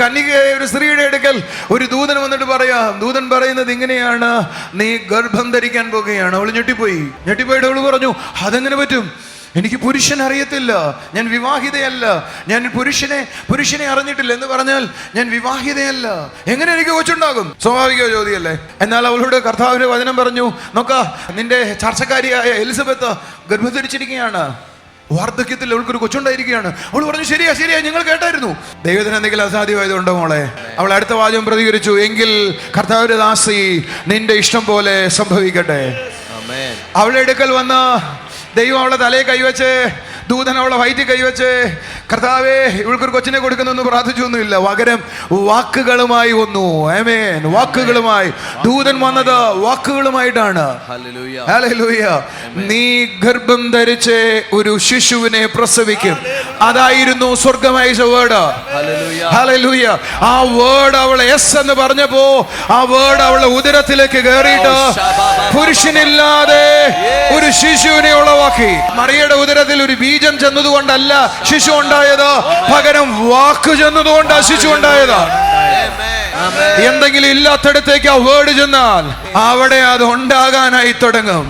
കന്യകയായ ഒരു സ്ത്രീയുടെ അടുക്കൽ ഒരു ദൂതൻ വന്നിട്ട് പറയാം, ദൂതൻ പറയുന്നത് ഇങ്ങനെയാണ്, നീ ഗർഭം ധരിക്കാൻ പോകുകയാണ്. അവൾ ഞെട്ടിപ്പോയിട്ട് അവള് പറഞ്ഞു, അതെങ്ങനെ പറ്റും? എനിക്ക് പുരുഷൻ അറിയത്തില്ല, ഞാൻ വിവാഹിതയല്ല, ഞാൻ പുരുഷനെ അറിഞ്ഞിട്ടില്ല എന്ന് പറഞ്ഞാൽ ഞാൻ വിവാഹിതയല്ല, എങ്ങനെ എനിക്ക് കൊച്ചുണ്ടാകും? സ്വാഭാവിക ചോദ്യമല്ലേ. എന്നാൽ അവളോട് കർത്താവിന്റെ വചനം പറഞ്ഞു, നോക്ക, നിന്റെ ചർച്ചക്കാരിയായ എലിസബത്ത് ഗർഭം ധരിച്ചിരിക്കുകയാണ്, വാർദ്ധക്യത്തിൽ അവൾക്കൊരു കൊച്ചുണ്ടായിരിക്കുകയാണ്. അവൾ പറഞ്ഞു, ശരിയാ നിങ്ങൾ കേട്ടായിരുന്നു. ദൈവത്തിന് എന്തെങ്കിലും അസാധ്യമായതുണ്ടോ മോളെ? അവൾ അടുത്ത വാചകം പ്രതികരിച്ചു, എങ്കിൽ കർത്താവിന്റെ ദാസി നിന്റെ ഇഷ്ടം പോലെ സംഭവിക്കട്ടെ. അവളുടെ അടുക്കൽ വന്ന് ദൈവം അവളെ തലയെ കൈവച്ച്, ദൂതൻ അവളെ വയറ്റിൽ കൈവച്ച്, കർത്താവേ ഇവൾക്കൊരു കൊച്ചിനെ കൊടുക്കുന്നൊന്നും പ്രാർത്ഥിച്ചൊന്നുമില്ല, പകരം വാക്കുകളുമായി വന്നു. ആമേൻ. വാക്കുകളുമായി ദൂതൻ വന്നത് വാക്കുകളുമായിട്ടാണ്. ഹല്ലേലൂയ. നീ ഗർഭം ധരിച്ച് ഒരു ശിശുവിനെ പ്രസവിക്കും. അതായിരുന്നു സ്വർഗ്ഗമായ വേർഡ്. ഹല്ലേലൂയ. ആ വേർഡ് അവൾ യെസ് എന്ന് പറഞ്ഞപ്പോ ആ വേർഡ് അവളുടെ ഉദരത്തിലേക്ക് കയറിയിട്ട് പുരുഷനില്ലാതെ ഒരു ശിശുവിനെ ഉളവാക്കി. മറിയയുടെ ഉദരത്തിൽ ഒരു ബീജം ചെന്നതുകൊണ്ടല്ല ശിശു ഉണ്ടായത്, പകരം വാക്ക് ചെന്നതുകൊണ്ട് ശിശു ഉണ്ടായത്. എന്തെങ്കിലും ഇല്ലാത്തടത്തേക്ക് ആ വേർഡ് ചെന്നാൽ അവിടെ അത് ഉണ്ടാകാനായി തുടങ്ങും.